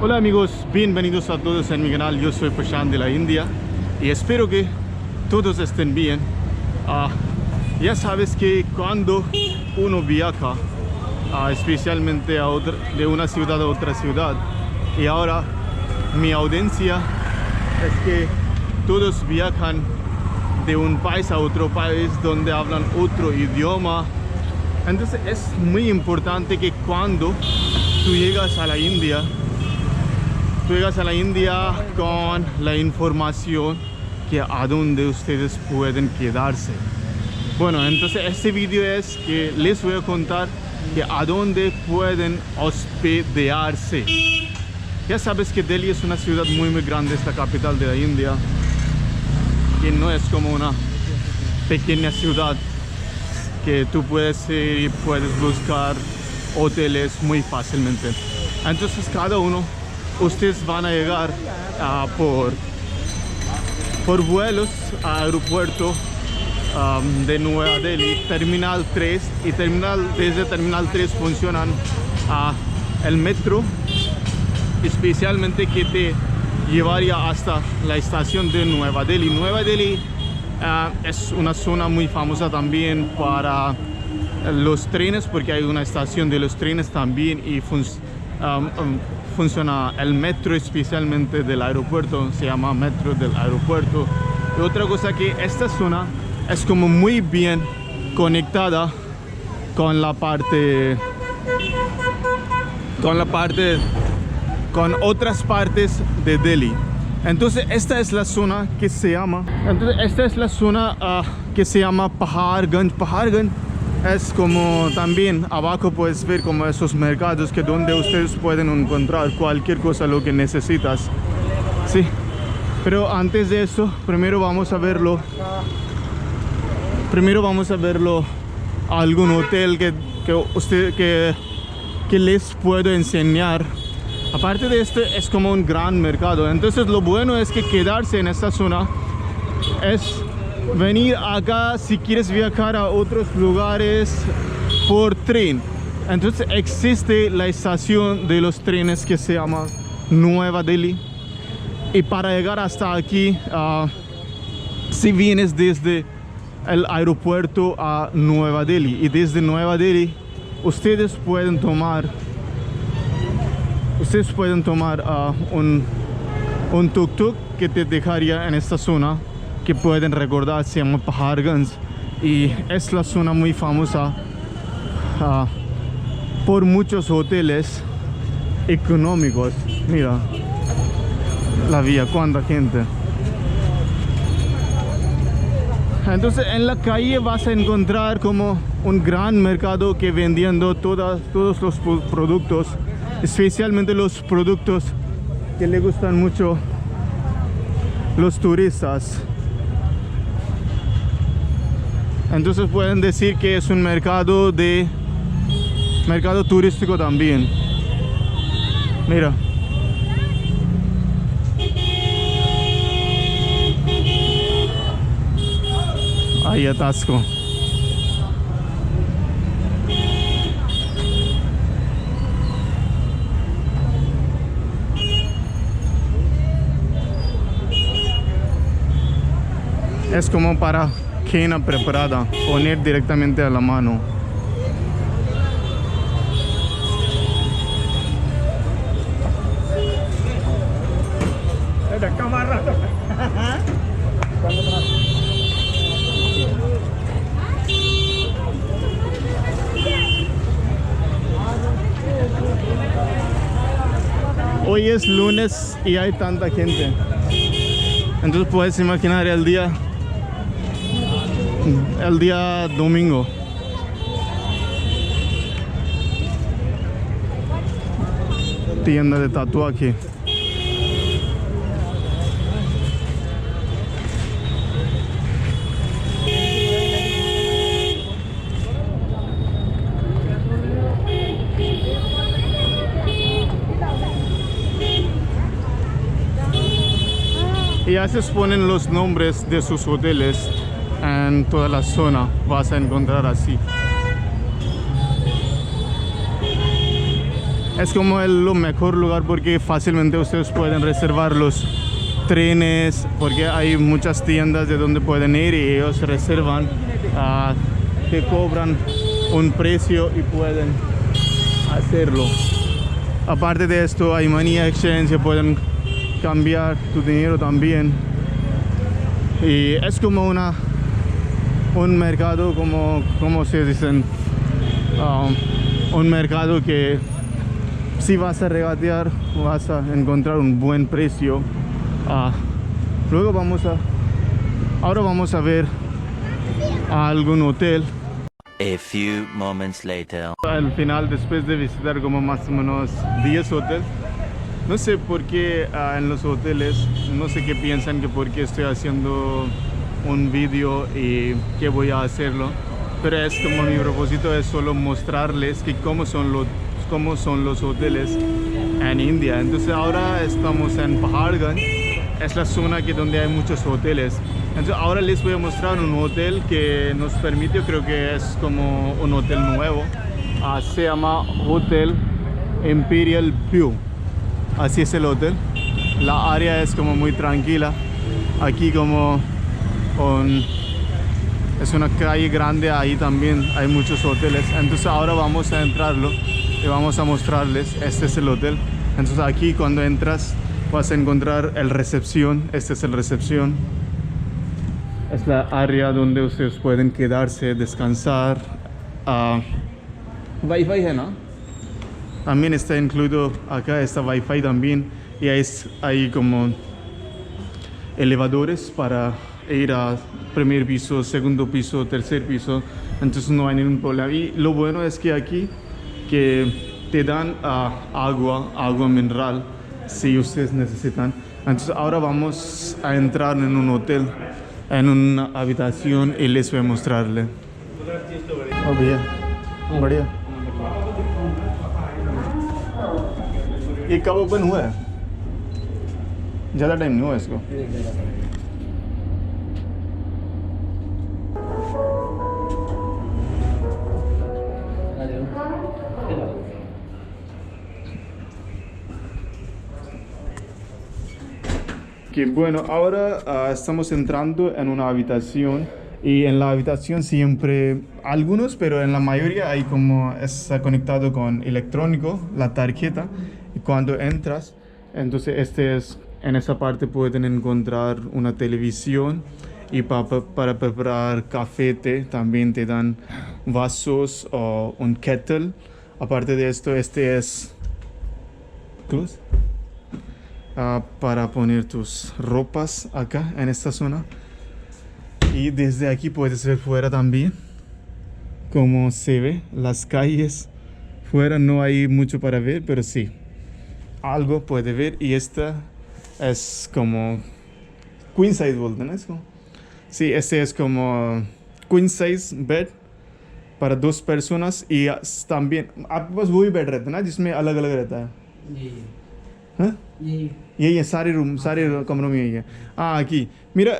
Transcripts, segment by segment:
Hola amigos, bienvenidos a todos en mi canal. Yo soy Prashant de la India y espero que todos estén bien. Ya sabes que cuando uno viaja, especialmente de una ciudad a otra ciudad, y ahora mi audiencia es que todos viajan de un país a otro país donde hablan otro idioma. Entonces es muy importante que cuando tú llegas a la India, con la información que a dónde ustedes pueden quedarse. Bueno, entonces este video es que les voy a contar que a dónde pueden hospedarse. Ya sabes que Delhi es una ciudad muy grande, es la capital de la India, y no es como una pequeña ciudad que tú puedes ir y puedes buscar hoteles muy fácilmente. Entonces cada uno, ustedes van a llegar por vuelos a aeropuerto de Nueva Delhi, Terminal 3, y desde Terminal 3 funcionan el metro, especialmente que te llevaría hasta la estación de Nueva Delhi. Nueva Delhi es una zona muy famosa también para los trenes, porque hay una estación de los trenes también, y funciona el metro, especialmente del aeropuerto, se llama metro del aeropuerto. Y otra cosa, que esta zona es como muy bien conectada con otras partes de Delhi. Entonces esta es la zona que se llama Paharganj. Paharganj es como, también abajo puedes ver como esos mercados donde ustedes pueden encontrar cualquier cosa lo que necesitas. Sí, pero antes de eso, primero vamos a verlo algún hotel que les puedo enseñar. Aparte de esto, es como un gran mercado. Entonces lo bueno es que quedarse en esta zona es venir acá si quieres viajar a otros lugares por tren. Entonces existe la estación de los trenes que se llama Nueva Delhi, y para llegar hasta aquí, si vienes desde el aeropuerto a Nueva Delhi, y desde Nueva Delhi ustedes pueden tomar un tuk-tuk que te dejaría en esta zona que pueden recordar, se llama Paharganj, y es la zona muy famosa por muchos hoteles económicos. Mira la vía, cuánta gente. Entonces en la calle vas a encontrar como un gran mercado que vendiendo todos los productos, especialmente los productos que le gustan mucho los turistas. Entonces pueden decir que es un mercado turístico también. Mira. Hay atasco. Es como para quena preparada, poner directamente a la mano. Hoy es lunes y hay tanta gente. Entonces puedes imaginar el día domingo. Tienda de tatuaje. Y así ponen los nombres de sus hoteles en toda la zona. Vas a encontrar así. es como lo mejor lugar porque fácilmente ustedes pueden reservar los trenes, porque hay muchas tiendas de donde pueden ir y ellos reservan, te cobran un precio y pueden hacerlo. Aparte de esto hay money exchange, se pueden cambiar tu dinero también, y es como un mercado, como se dicen, un mercado que si vas a regatear vas a encontrar un buen precio. Luego ahora vamos a ver a algún hotel. A few moments later. Al final, después de visitar como más o menos 10 hoteles, no sé por qué en los hoteles, no sé qué piensan que por qué estoy haciendo un vídeo y que voy a hacerlo, pero es como mi propósito es solo mostrarles que cómo son los hoteles en India. Entonces ahora estamos en Paharganj, es la zona donde hay muchos hoteles. Entonces ahora les voy a mostrar un hotel que nos permite, creo que es como un hotel nuevo, se llama Hotel Imperial View, así es el hotel. La área es como muy tranquila, aquí como es una calle grande, ahí también hay muchos hoteles. Entonces ahora vamos a entrarlo y vamos a mostrarles, este es el hotel. Entonces aquí cuando entras vas a encontrar el recepción, este es el recepción. Es la área donde ustedes pueden quedarse, descansar. Wi-Fi है ना? También está incluido acá, está Wi-Fi también. Y hay como elevadores para ir a primer piso, segundo piso, tercer piso. Entonces no hay ningún problema. Y lo bueno es que aquí que te dan agua mineral si ustedes necesitan. Entonces ahora vamos a entrar en un hotel, en una habitación, y les voy a mostrarle. Oh, भैया, बढ़िया। ये कब ओपन हुआ है? ज़्यादा टाइम नहीं हुआ इसको। Que bueno, ahora estamos entrando en una habitación, y en la habitación siempre, algunos, pero en la mayoría hay como, está conectado con electrónico, la tarjeta, y cuando entras, entonces en esa parte pueden encontrar una televisión, y para preparar café, té, también te dan vasos o un kettle. Aparte de esto, este es cruz. Para poner tus ropas acá en esta zona, y desde aquí puedes ver fuera también como se ve las calles. Fuera no hay mucho para ver, pero sí algo puede ver. Y esta es como queen size बोलते हैं ना इसको. Sí, este es como queen size bed para dos personas, y también आपके पास वो भी बेड रहता है ना जिसमें अलग अलग रहता है? हाँ? यही है, सारे कमरों में यही है. Aquí mira,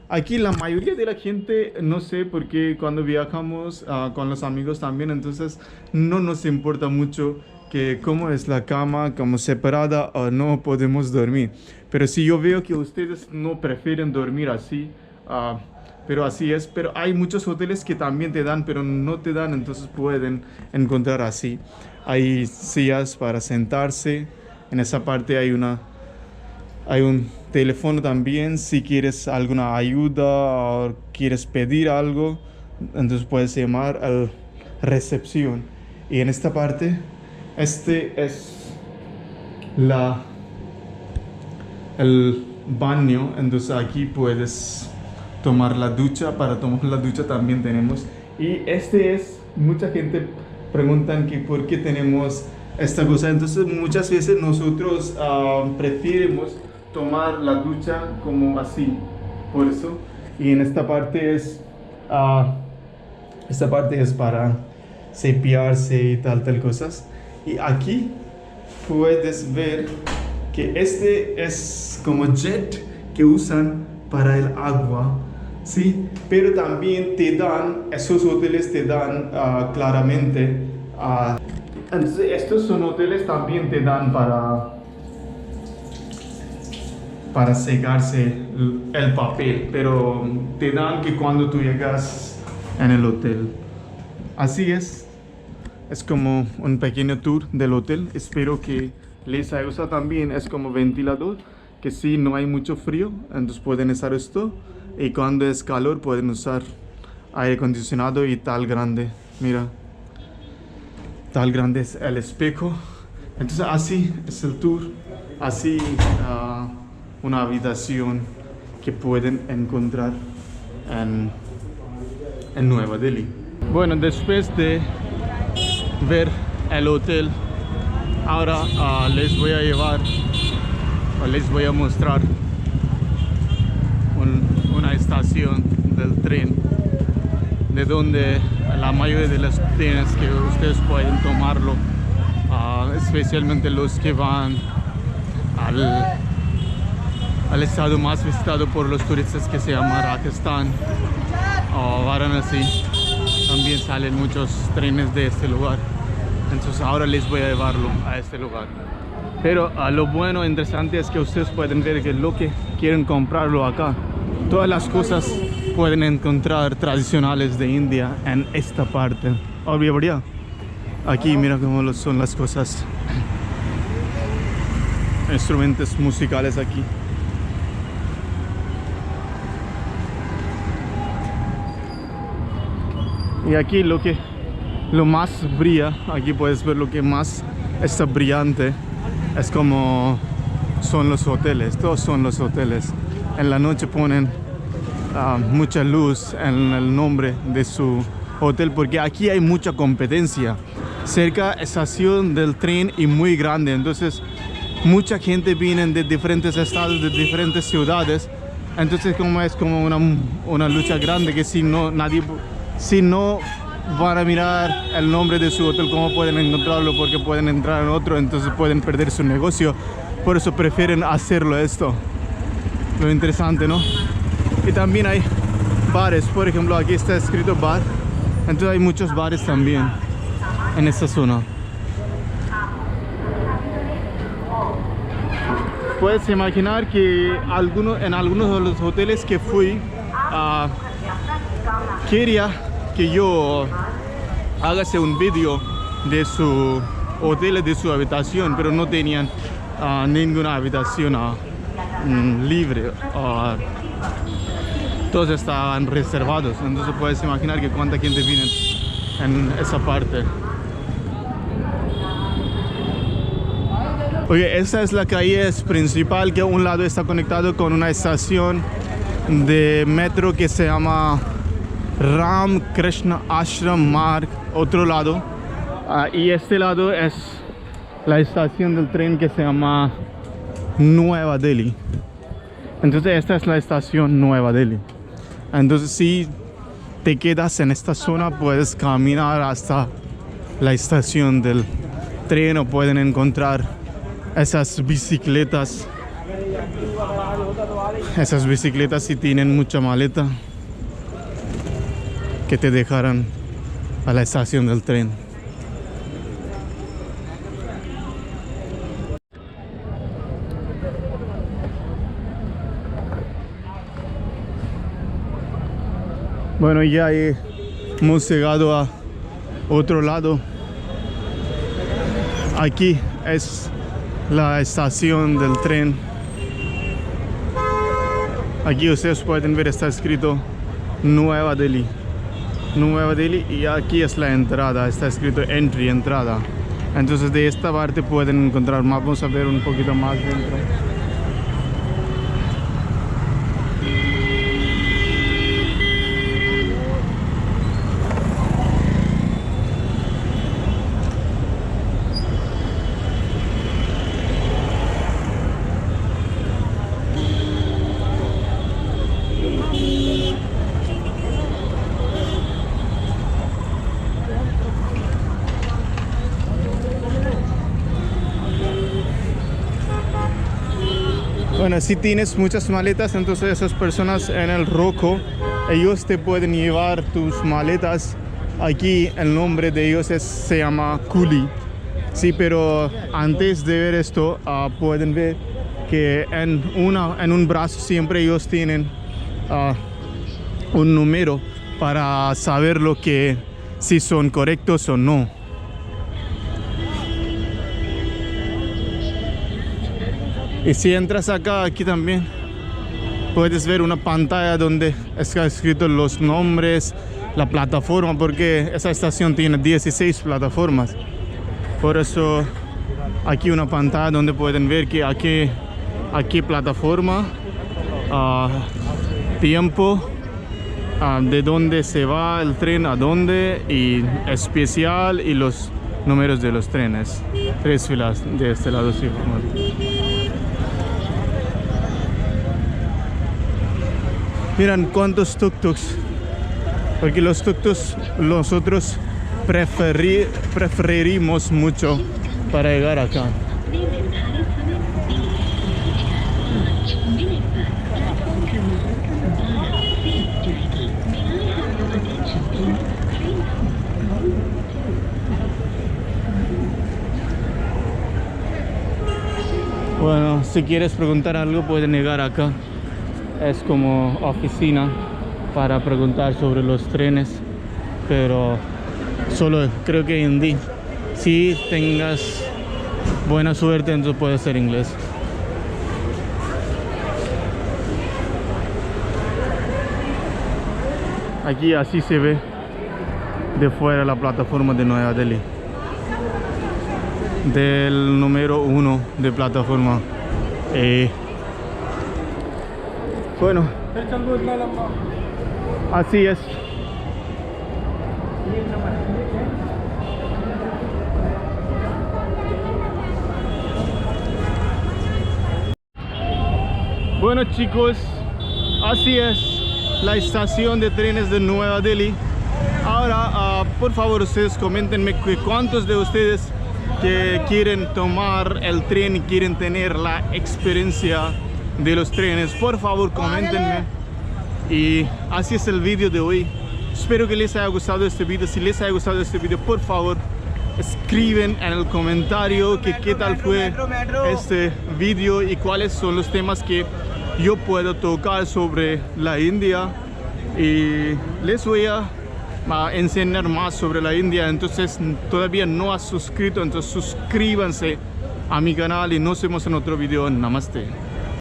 aquí la mayoría de la gente, no sé, porque cuando viajamos con los amigos también, entonces no nos importa mucho que cómo es la cama, como separada o no podemos dormir. Pero si yo veo que ustedes no prefieren dormir así, pero así es. Pero hay muchos hoteles que también te dan, pero no te dan, entonces pueden encontrar así. Hay sillas para sentarse. En esa parte hay un teléfono también, si quieres alguna ayuda o quieres pedir algo, entonces puedes llamar a la recepción. Y en esta parte, este es el baño, entonces aquí puedes tomar la ducha. Para tomar la ducha también tenemos. Y mucha gente preguntan que por qué tenemos esta cosa. Entonces muchas veces nosotros preferimos tomar la ducha como así, por eso. Y en esta parte es para cepillarse y tal cosas. Y aquí puedes ver que este es como jet que usan para el agua, ¿sí? Pero también esos hoteles te dan claramente Entonces, estos son hoteles también te dan para secarse el papel, pero te dan que cuando tú llegas en el hotel. Así es como un pequeño tour del hotel. Espero que les haya gustado también. Es como ventilador, que si no hay mucho frío, entonces pueden usar esto. Y cuando es calor pueden usar aire acondicionado y tal grande. Mira, tal grande es el espejo. Entonces así es el tour. Así una habitación que pueden encontrar en Nueva Delhi. Bueno, después de ver el hotel, ahora les voy a llevar o les voy a mostrar una estación del tren, de donde la mayoría de los trenes que ustedes pueden tomarlo, especialmente los que van al estado más visitado por los turistas, que se llama Rajasthan o Varanasi. También salen muchos trenes de este lugar. Entonces ahora les voy a llevarlo a este lugar. Pero lo bueno e interesante es que ustedes pueden ver que lo que quieren comprarlo acá, todas las cosas pueden encontrar tradicionales de India en esta parte. Obvio, aquí mira cómo son las cosas. Instrumentos musicales aquí. Y aquí lo más brilla, aquí puedes ver lo que más está brillante, es como son los hoteles. Todos son los hoteles. En la noche ponen mucha luz en el nombre de su hotel, porque aquí hay mucha competencia. Cerca estación del tren y muy grande, entonces mucha gente viene de diferentes estados, de diferentes ciudades. Entonces es como una lucha grande, que si no van a mirar el nombre de su hotel, ¿cómo pueden encontrarlo? Porque pueden entrar en otro, entonces pueden perder su negocio. Por eso prefieren hacerlo esto. Lo interesante, ¿no? Y también hay bares. Por ejemplo, aquí está escrito bar. Entonces hay muchos bares también en esta zona. Puedes imaginar que en algunos de los hoteles que fui, quería que yo hágase un vídeo de su hotel, de su habitación, pero no tenían ninguna habitación libre. Todos estaban reservados. Entonces puedes imaginar que cuánta gente viene en esa parte. Oye, esta es la calle principal, que a un lado está conectado con una estación de metro que se llama Ram Krishna Ashram Marg, otro lado. Y este lado es la estación del tren que se llama Nueva Delhi. Entonces esta es la estación Nueva Delhi. Entonces si te quedas en esta zona, puedes caminar hasta la estación del tren, o pueden encontrar esas bicicletas si tienen mucha maleta, que te dejarán a la estación del tren. Bueno, ya hemos llegado a otro lado. Aquí es la estación del tren. Aquí ustedes pueden ver, está escrito Nueva Delhi. Nueva Delhi, y aquí es la entrada, está escrito entry, entrada. Entonces de esta parte pueden encontrar más. Vamos a ver un poquito más dentro. Bueno, si tienes muchas maletas, entonces esas personas en el roco, ellos te pueden llevar tus maletas. Aquí el nombre de ellos se llama Coolie. Sí, pero antes de ver esto, pueden ver que en un brazo siempre ellos tienen un número para saber lo que si son correctos o no. Y si entras acá, aquí también puedes ver una pantalla donde está escrito los nombres, la plataforma, porque esa estación tiene 16 plataformas. Por eso aquí una pantalla donde pueden ver que aquí plataforma, tiempo, de dónde se va el tren a dónde, y especial, y los números de los trenes. 3 filas de este lado, sí. Miran cuántos tuk-tuks, porque los tuk-tuks nosotros preferimos mucho para llegar acá. Bueno, si quieres preguntar algo pueden llegar acá. Es como oficina para preguntar sobre los trenes, pero solo creo que hindi. Si tengas buena suerte, entonces puede ser inglés. Aquí así se ve de fuera la plataforma de Nueva Delhi, del número 1 de plataforma. Bueno, así es. Bueno chicos, así es la estación de trenes de Nueva Delhi. Ahora, por favor, ustedes coméntenme cuántos de ustedes que quieren tomar el tren y quieren tener la experiencia de los trenes. Por favor, coméntenme. Y así es el vídeo de hoy. Espero que les haya gustado este vídeo. Si les haya gustado este vídeo, por favor, escriben en el comentario que qué tal fue este vídeo y cuáles son los temas que yo puedo tocar sobre la India, y les voy a enseñar más sobre la India. Entonces, todavía no has suscrito, entonces suscríbanse a mi canal y nos vemos en otro video. Namaste.